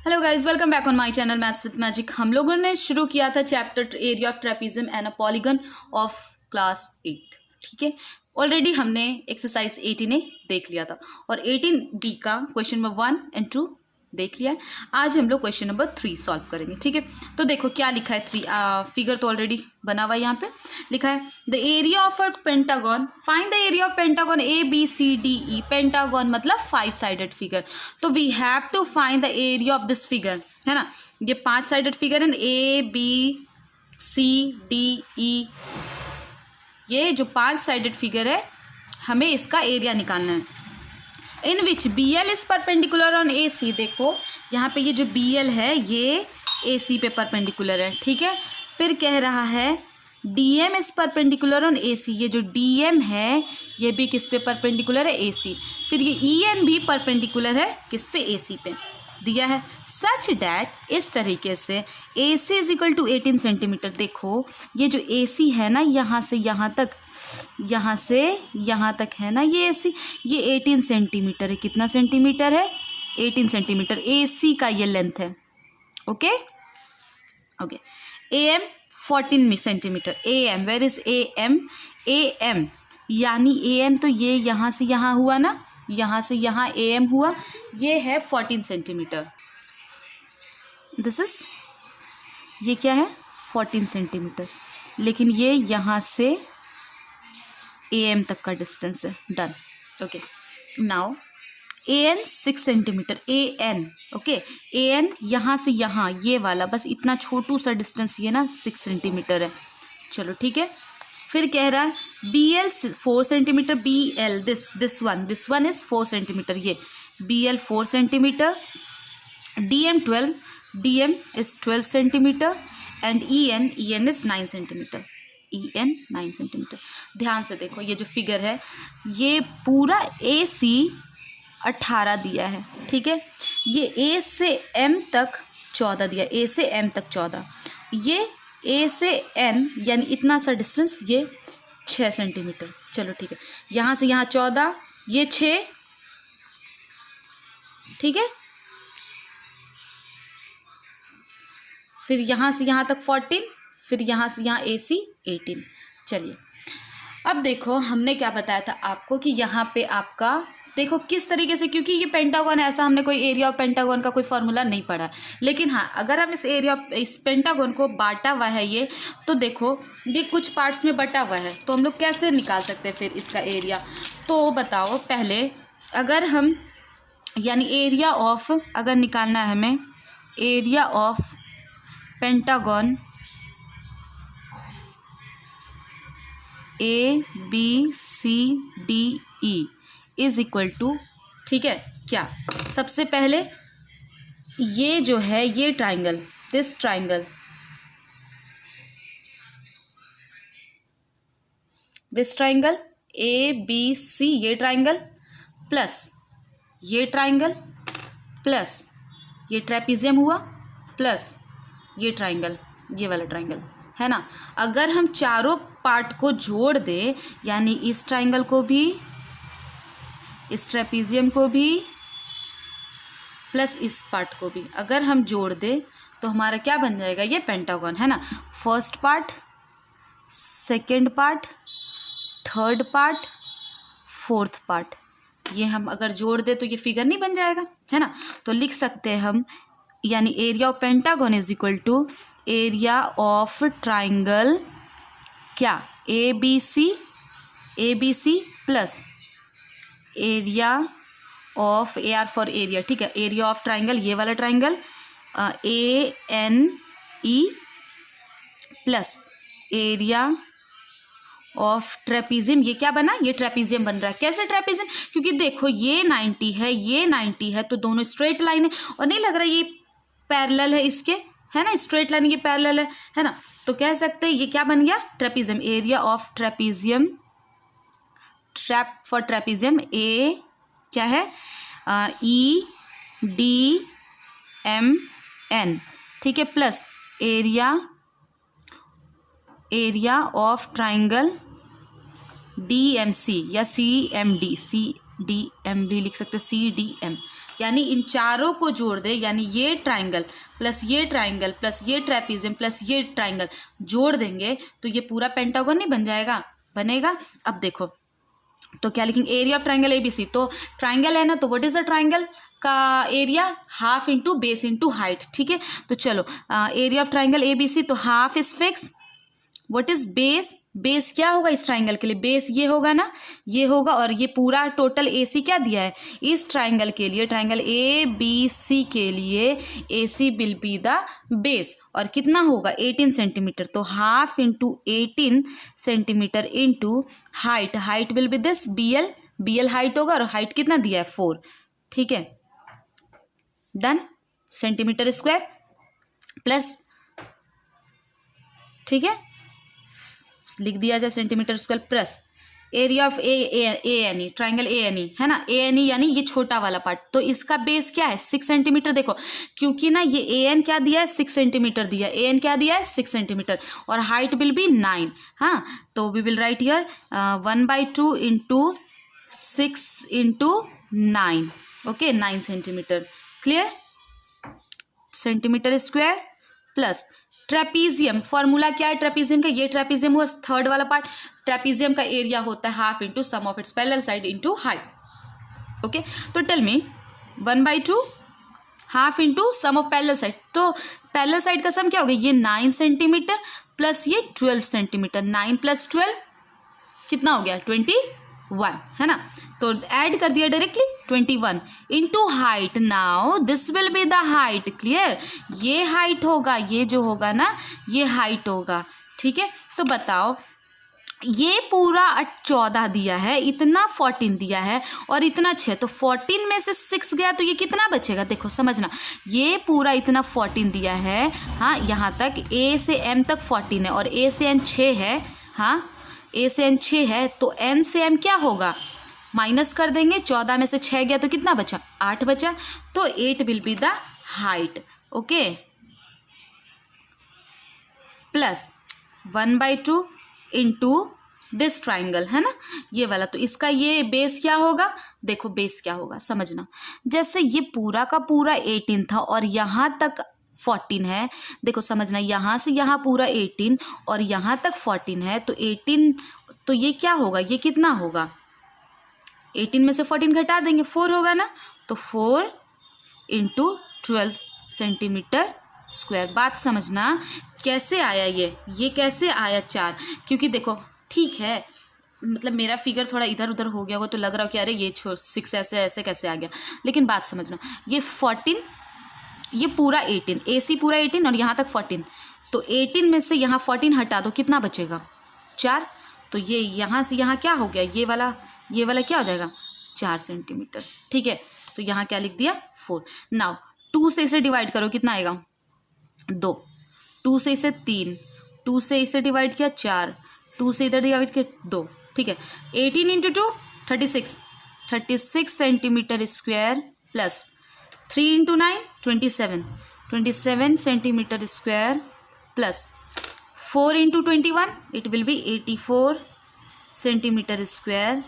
Hello guys, welcome back on my channel maths with magic. हम लोगों ने शुरू किया था chapter area of trapezium and a polygon of class 8। ठीक है, ऑलरेडी हमने एक्सरसाइज 18 देख लिया था और 18B का क्वेश्चन नंबर 1 एंड 2 देख लिया है। आज हम लोग क्वेश्चन नंबर 3 सॉल्व करेंगे। ठीक है, तो देखो क्या लिखा है। 3 फिगर तो ऑलरेडी बना हुआ है। यहाँ पे लिखा है the area of a pentagon, find the area of pentagon ABCDE। Pentagon मतलब 5 साइडेड फिगर, तो we have to find the area of this figure, है ना। ये 5 साइडेड फिगर है ABCDE। ये जो 5 साइडेड फिगर है, हमें इसका एरिया निकालना है। इन विच BL is perpendicular on AC। देखो यहाँ पे ये जो BL है ये AC पे परपेंडिकुलर है। ठीक है, फिर कह रहा है DM is perpendicular on AC। ये जो DM है ये भी किस पे परपेंडिकुलर है? AC। फिर ये EN भी परपेंडिकुलर है किस पे? AC पे दिया है। सच डैट, इस तरीके से AC is equal to 18 centimetre. देखो ये जो AC है ना, यहाँ से यहाँ तक, यहाँ से यहाँ तक है ना ये AC, ये 18 सेंटीमीटर है। कितना सेंटीमीटर है? 18 सेंटीमीटर AC का ये लेंथ है। Okay okay. AM 14 centimetre. AM, where is AM? AM यानी AM तो ये यहाँ से यहाँ हुआ ना, यहाँ से यहाँ AM हुआ, ये है 14 सेंटीमीटर। दिस इज, ये क्या है? 14 सेंटीमीटर। लेकिन ये यहाँ से AM तक का डिस्टेंस है। Done. Okay, now AN 6 centimetre. AN, okay, AN यहाँ से यहाँ ये वाला, बस इतना छोटू सा डिस्टेंस ये ना 6 सेंटीमीटर है। चलो ठीक है। फिर कह रहा है BL 4 centimetre. BL this one is 4 centimetre. ये BL 4 centimetre. DM 12, DM is 12 centimetre and EN is 9 centimetre. EN 9 centimetre. ध्यान से देखो, ये जो फिगर है ये पूरा AC 18 दिया है। ठीक है, ये A से M तक 14 दिया, A से M तक 14। ये A से N यानी इतना सा डिस्टेंस, ये 6 सेंटीमीटर। चलो ठीक है, यहाँ से यहाँ 14, ये 6। ठीक है, फिर यहाँ से यहाँ तक 14, फिर यहाँ से यहाँ AC 18। चलिए अब देखो, हमने क्या बताया था आपको कि यहाँ पे आपका देखो किस तरीके से, क्योंकि ये पेंटागन ऐसा हमने कोई एरिया ऑफ पेंटागन का कोई फॉर्मूला नहीं पढ़ा, लेकिन हाँ अगर हम इस एरिया इस पेंटागन को बांटा हुआ है ये, तो देखो ये कुछ पार्ट्स में बटा हुआ है, तो हम लोग कैसे निकाल सकते हैं फिर इसका एरिया? तो बताओ पहले, अगर हम यानी एरिया ऑफ, अगर निकालना है हमें area of pentagon ABCDE is equal to, ठीक है क्या, सबसे पहले ये जो है ये triangle, this triangle, this triangle ABC, ये ट्राइंगल प्लस ये ट्राइंगल प्लस ये ट्रेपीजियम हुआ प्लस ये ट्राइंगल, ये वाला ट्राइंगल है ना। अगर हम चारों पार्ट को जोड़ दें, यानी इस ट्राइंगल को भी, इस ट्रेपीजियम को भी प्लस इस पार्ट को भी अगर हम जोड़ दें, तो हमारा क्या बन जाएगा? ये पेंटागन, है ना। First part, second part, third part, fourth part, ये हम अगर जोड़ दें तो ये फिगर नहीं बन जाएगा, है ना। तो लिख सकते हैं हम, यानी area of pentagon is equal to area of triangle क्या, ABC plus area of, AR for area, ठीक है, एरिया ऑफ ट्राइंगल, ये वाला triangle ANE plus area of trapezium, ये क्या बना? ये ट्रेपीजियम बन रहा है। कैसे ट्रेपीजियम? क्योंकि देखो ये 90 है, ये 90 है, तो दोनों स्ट्रेट लाइन है, और नहीं लग रहा ये पैरेलल है इसके, है ना, स्ट्रेट लाइन ये पैरेलल है ना। तो कह सकते हैं ये क्या बन गया? Trapezium. Area of trapezium, trap for trapezium A क्या है? EDMN, ठीक है, plus area of triangle DMC या CMD, CDM भी लिख सकते हैं, CDM, यानी इन चारों को जोड़ दे, यानी ये ट्राइंगल प्लस ये ट्राइंगल प्लस ये ट्रेपीजियम प्लस ये ट्राइंगल जोड़ देंगे तो ये पूरा पेंटागन नहीं बन जाएगा, बनेगा। अब देखो तो क्या लिखेंगे, एरिया ऑफ ट्राइंगल ABC। तो ट्राइंगल है ना, तो व्हाट इज द ट्राइंगल का area, half into base into height. ठीक है, तो चलो एरिया ऑफ ट्राइंगल ABC, तो half is fix. What is base, base क्या होगा इस ट्राइंगल के लिए, बेस ये होगा ना, ये होगा। और ये पूरा टोटल AC क्या दिया है इस ट्राइंगल के लिए, ट्राइंगल ABC के लिए AC will be the base. और कितना होगा 18 सेंटीमीटर, तो half into 18 centimetre into height, height will be this BL height होगा, और हाइट कितना दिया है 4। ठीक है, डन, सेंटीमीटर स्क्वायर प्लस, ठीक है लिख दिया जाए centimetre square plus area of ANE, triangle ANE है ना, ANE यानी ये छोटा वाला पार्ट, तो इसका बेस क्या है 6 सेंटीमीटर। देखो क्योंकि ना ये AN क्या दिया है 6 सेंटीमीटर दिया है, AN क्या दिया है 6 सेंटीमीटर, और हाइट विल बी 9। हाँ, तो we will write here 1/2 into 6 into 9, okay 9 centimetre, clear, centimetre square plus trapezium, formula क्या है ट्रेपीजियम का, ये ट्रेपीजियम हुआ थर्ड वाला पार्ट, ट्रेपीजियम का एरिया होता है half into sum of its parallel side into height. Okay, तो tell me 1/2 half into sum of parallel side, तो पैरेलल साइड का सम क्या हो गया, ये 9 सेंटीमीटर प्लस ये 12 सेंटीमीटर, 9 + 12 कितना हो गया 21, है ना, तो ऐड कर दिया directly 21 into height. Now this will be the height, clear, ये हाइट होगा, ये जो होगा ना ये हाइट होगा। ठीक है, तो बताओ ये पूरा 14 दिया है, इतना 14 दिया है और इतना 6, तो 14 में से 6 गया तो ये कितना बचेगा, देखो समझना, ये पूरा इतना 14 दिया है। हाँ, यहाँ तक A से M तक 14 है और A से N 6 है। हाँ, A से N 6 है, तो N से M क्या होगा, माइनस कर देंगे, 14 में से 6 गया तो कितना बचा 8 बचा, तो 8 will be the height. Okay, plus 1/2 into this triangle है ना ये वाला, तो इसका ये बेस क्या होगा, देखो बेस क्या होगा समझना, जैसे ये पूरा का पूरा 18 था और यहाँ तक 14 है, देखो समझना, यहाँ से यहाँ पूरा 18 और यहाँ तक 14 है, तो 18, तो ये क्या होगा, ये कितना होगा, 18 में से 14 घटा देंगे 4 होगा ना, तो 4 इंटू 12 सेंटीमीटर स्क्वायर। बात समझना कैसे आया ये कैसे आया 4, क्योंकि देखो ठीक है, मतलब मेरा फिगर थोड़ा इधर उधर हो गया होगा तो लग रहा हो कि अरे ये 6 ऐसे ऐसे कैसे आ गया, लेकिन बात समझना, ये 14, ये पूरा 18, AC पूरा 18 और यहाँ तक 14, तो 18 में से यहाँ 14 हटा दो, कितना बचेगा 4, तो ये यहाँ से यहाँ क्या हो गया, ये वाला क्या हो जाएगा 4 सेंटीमीटर। ठीक है, तो यहाँ क्या लिख दिया 4। नाउ 2 से इसे डिवाइड करो, कितना आएगा 2, 2 से इसे 3, 2 से इसे डिवाइड किया 4, 2 से इधर डिवाइड किया 2। ठीक है, 18 into 2 36 centimetre square plus 3 into 9 27 centimetre square plus 4 into 21 it will B 84 centimetre square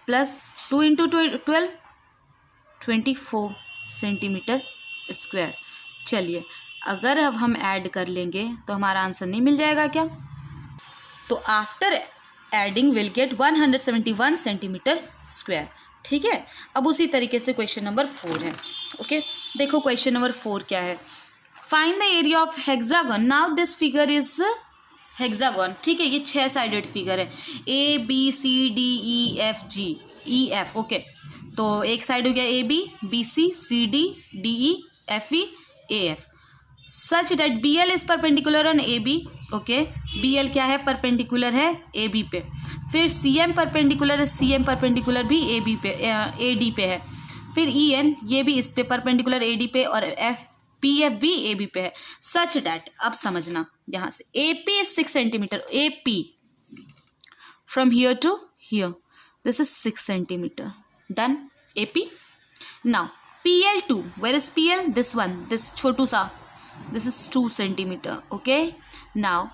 plus 2 into 12 24 centimetre square. चलिए, अगर अब हम ऐड कर लेंगे तो हमारा आंसर नहीं मिल जाएगा क्या, तो after adding will get 171 centimetre square. ठीक है, अब उसी तरीके से क्वेश्चन नंबर 4 है। ओके, देखो क्वेश्चन नंबर 4 क्या है, find the area of hexagon. Now this figure is hexagon. ठीक है, ये 6 साइडेड फिगर है, ABCDEFGEF। ओके, तो एक साइड हो गया AB, BC, CD, DE, FE, AF such that BL is perpendicular on AB। Okay, BL क्या है, परपेंडिकुलर है AB पे, फिर CM परपेंडिकुलर है, CM परपेंडिकुलर भी AB पे AD पे है, फिर EN ये भी इस पे परपेंडिकुलर AD पे, और PF भी AB पे है, सच डैट, अब समझना यहाँ से AP is 6 centimetre, AP from here to here this is 6 centimetre, done AP। now PL2, where is PL, this one, this छोटू सा, this is 2 centimetre. okay, now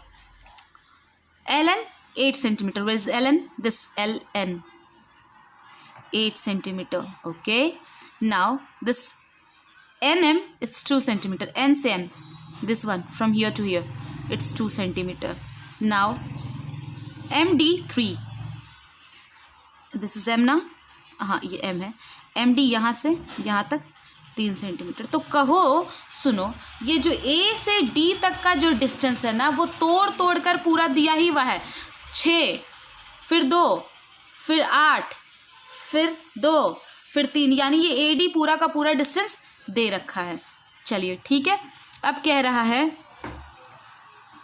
LN 8 centimetre, where is LN, this LN 8 centimetre. okay, Now this NM it's 2 centimeter. N से M, this one from here to here, it's 2 centimeter. Now MD 3, this is M ना, हाँ ये M है. MD यहाँ से यहाँ तक 3 centimetre. तो कहो सुनो, ये जो A से D तक का जो डिस्टेंस है ना, वो तोड़ कर पूरा दिया ही हुआ है. 6 फिर 2 फिर 8 फिर 2 फिर 3, यानी ये AD पूरा का पूरा डिस्टेंस दे रखा है. चलिए ठीक है. अब कह रहा है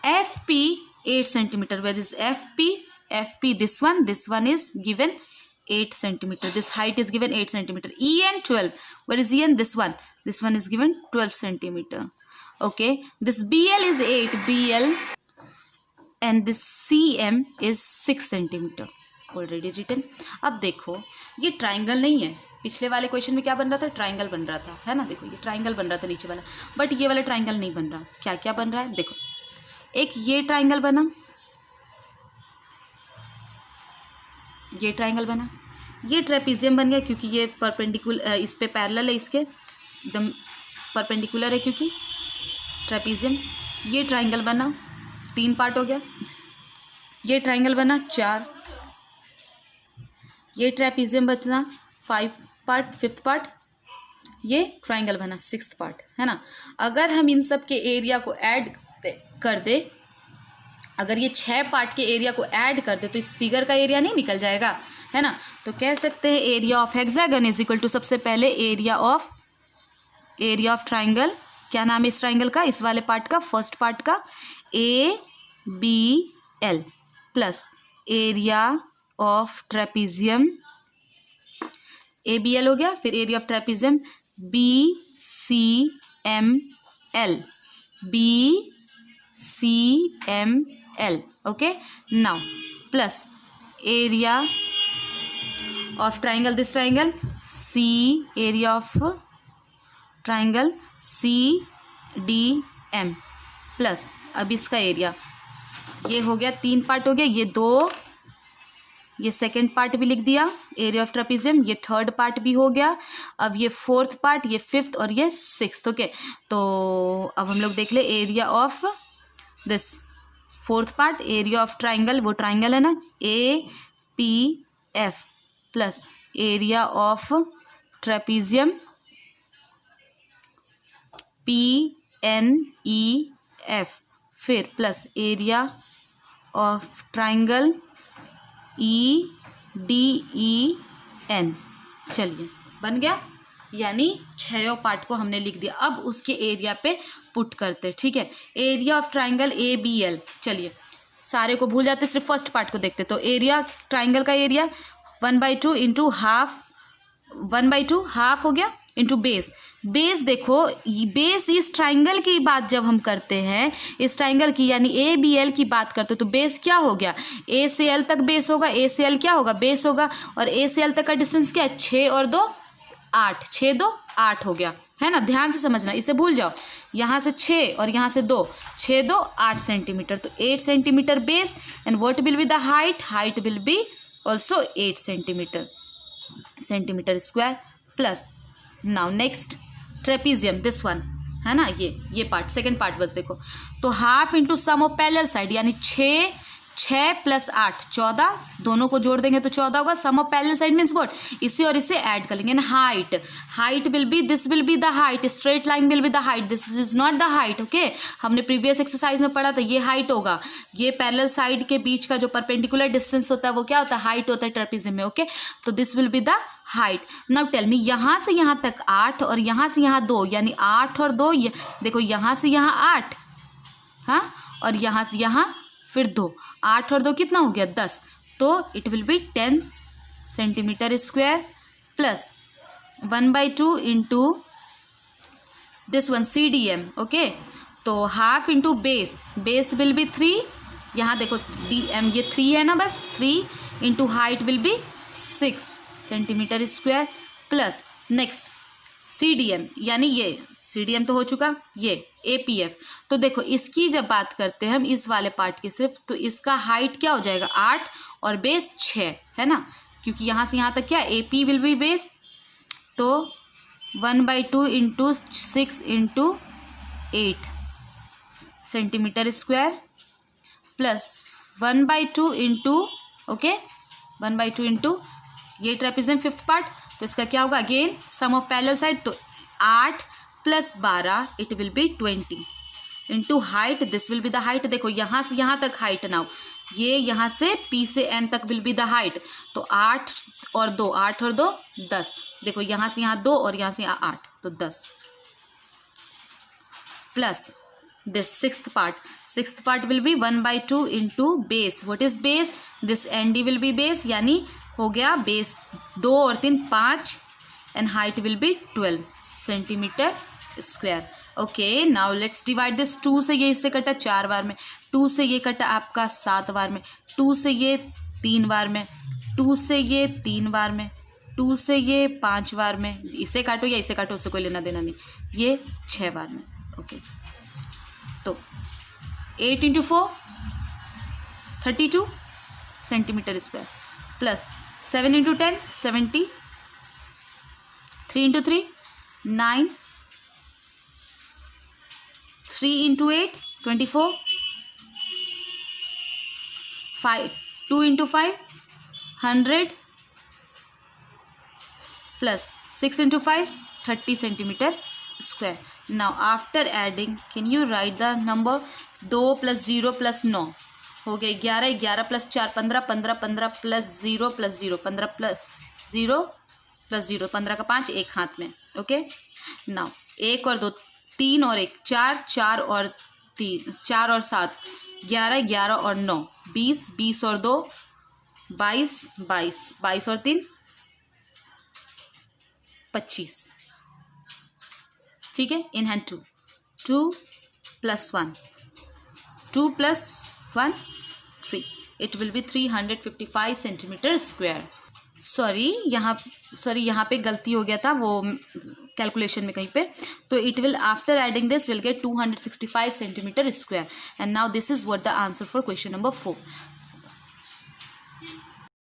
FP 8 centimetre. Where is FP? FP this one is given 8 centimeter. This height is given 8 centimeter. EN 12. Where is EN? This one is given 12 centimeter. Okay. This BL is 8 BL, and this CM is 6 centimeter. Already written. अब देखो ये triangle नहीं है. पिछले वाले question में क्या बन रहा था? ट्राइंगल बन रहा था, है ना. देखो ये ट्राइंगल बन रहा था नीचे वाला, बट ये वाला ट्राइंगल नहीं बन रहा. क्या क्या बन रहा है देखो. एक ये ट्राइंगल बना, ये ट्राइंगल बना, ये ट्रेपीजियम बन गया क्योंकि ये परपेंडिकुलर इस पे पैरेलल है, इसके एकदम परपेंडिकुलर है क्योंकि ट्रेपीजियम. ये ट्राइंगल बना, 3 पार्ट हो गया. ये ट्राइंगल बना 4. ये ट्रेपीजियम बचना 5 पार्ट, 5th पार्ट. ये ट्राइंगल बना 6th पार्ट, है ना. अगर हम इन सब के एरिया को ऐड कर दे, अगर ये 6 पार्ट के एरिया को ऐड कर दे तो इस फिगर का एरिया नहीं निकल जाएगा, है ना. तो कह सकते हैं area of hexagon is equal to, सबसे पहले एरिया ऑफ ट्राइंगल. क्या नाम है इस ट्राइंगल का? इस वाले पार्ट का, फर्स्ट पार्ट का, ABL plus area of trapezium, ABL हो गया. फिर area of trapezium BCML. Okay. Now plus area of triangle, this triangle C, area of triangle CDM plus अब इसका एरिया. ये हो गया 3 पार्ट हो गया. ये 2, ये सेकंड पार्ट भी लिख दिया एरिया ऑफ ट्रेपीजियम. ये 3rd पार्ट भी हो गया. अब ये 4th पार्ट, ये 5th और ये 6th. ओके. तो अब हम लोग देख ले area of this 4th part, area of triangle, वो ट्राइंगल है ना, APF plus area of trapezium PNEF, फिर plus area of triangle EDEN. चलिए बन गया, यानी 6 पार्ट को हमने लिख दिया. अब उसके एरिया पे पुट करते. ठीक है. Area of triangle ABL. चलिए सारे को भूल जाते, सिर्फ फर्स्ट पार्ट को देखते. तो एरिया ट्राइंगल का एरिया 1/2 इंटू हाफ, 1/2 हाफ हो गया इंटू बेस. बेस देखो, बेस इस ट्राइंगल की बात जब हम करते हैं, इस ट्राइंगल की यानी ABL की बात करते हैं, तो बेस क्या हो गया? A से L तक बेस होगा. A से L क्या होगा? बेस होगा. और A से L तक का डिस्टेंस क्या है? 6 और 2 8, 6 2 8 हो गया, है ना. ध्यान से समझना, इसे भूल जाओ. यहाँ से 6 और यहाँ से 2, 6 2 8 सेंटीमीटर. तो 8 centimetre base. And what will be the height? Height will B also 8 centimeter square plus. now next trapezium, this one है ना, ये पार्ट, सेकेंड पार्ट बस देखो. तो half into sum of parallel side, यानी 6 प्लस 8 14, दोनों को जोड़ देंगे तो 14 होगा. Sum of parallel side means what? इसे और इसे ऐड कर लेंगे. Height will be, this will be the height, straight line will be the height, this is not the height. Okay. हमने प्रीवियस एक्सरसाइज में पढ़ा था, ये हाइट होगा. ये पैरेलल साइड के बीच का जो परपेंडिकुलर डिस्टेंस होता है वो क्या होता है? हाइट होता है ट्रेपीजियम में. ओके. तो this will be the height. Now tell me, यहाँ से यहाँ तक 8 और यहाँ से यहाँ 2, यानी 8 और 2, ये देखो यहाँ से यहाँ 8, हाँ, और यहाँ से यहाँ फिर 2, 8 और 2 कितना हो गया? 10. तो it will be 10 centimetre square plus 1/2 into this one CDM. Okay. तो half into base will be 3. यहाँ देखो DM ये 3 है ना, बस 3 into height will B 6 centimetre square plus next CDM, यानी ये CDM तो हो चुका, ये APF. तो देखो इसकी जब बात करते हैं हम इस वाले पार्ट की सिर्फ, तो इसका हाइट क्या हो जाएगा? 8 और बेस 6, है ना, क्योंकि यहाँ से यहाँ तक क्या AP विल बी बेस. तो 1/2 into 6 into 8 centimetre square plus 1/2 into okay 1/2 into ये ट्रेपेजियम फिफ्थ पार्ट, तो इसका क्या होगा again sum of parallel side, तो 8 + 12 it will be 20 into height, this will be the height. देखो यहाँ से यहाँ तक हाइट नाउ, ये यहाँ से P से N तक विल बी द हाइट, तो 8 और 2 10। देखो यहाँ से यहाँ 2 और यहाँ से यहाँ 8, तो 10 plus this sixth part will be 1/2 into base, what is base, this ND will be base, यानी हो गया बेस 2 और 3 5 and height will B 12 centimetre square. Okay now let's divide this, 2 से ये इससे कटा 4 बार में, 2 से ये कटा आपका 7 बार में, 2 से ये 3 बार में, 2 से ये 3 बार में, 2 से ये 5 बार में, इसे काटो या इसे काटो उससे कोई लेना देना नहीं, ये 6 बार में। ओके तो 8 into 4 32 centimetre square plus 7 into 10 70, 3 into 3 9, 3 into 8 24, 2 into 5 100 plus 6 into 5 30 centimetre square. Now after adding can you right the number, 2 + 0 + 9 हो गए 11, 11 + 4 15, 15 15 + 0 + 0 15 + 0 + 0 15 का 5 एक हाथ में। ओके नाउ 1 और 2 3 और 1 4, 4 और 3 4 और 7 11, 11 और 9 20, 20 और 2 22, 22 22 और 3 25। ठीक है, in hand 2 2 + 1 2 + 1 3, it will B 355 centimetre square. Sorry यहाँ पे गलती हो गया था वो कैलकुलेशन में कहीं पे, तो it will after adding this will get 265 centimetre square and now this is what the answer for question number 4।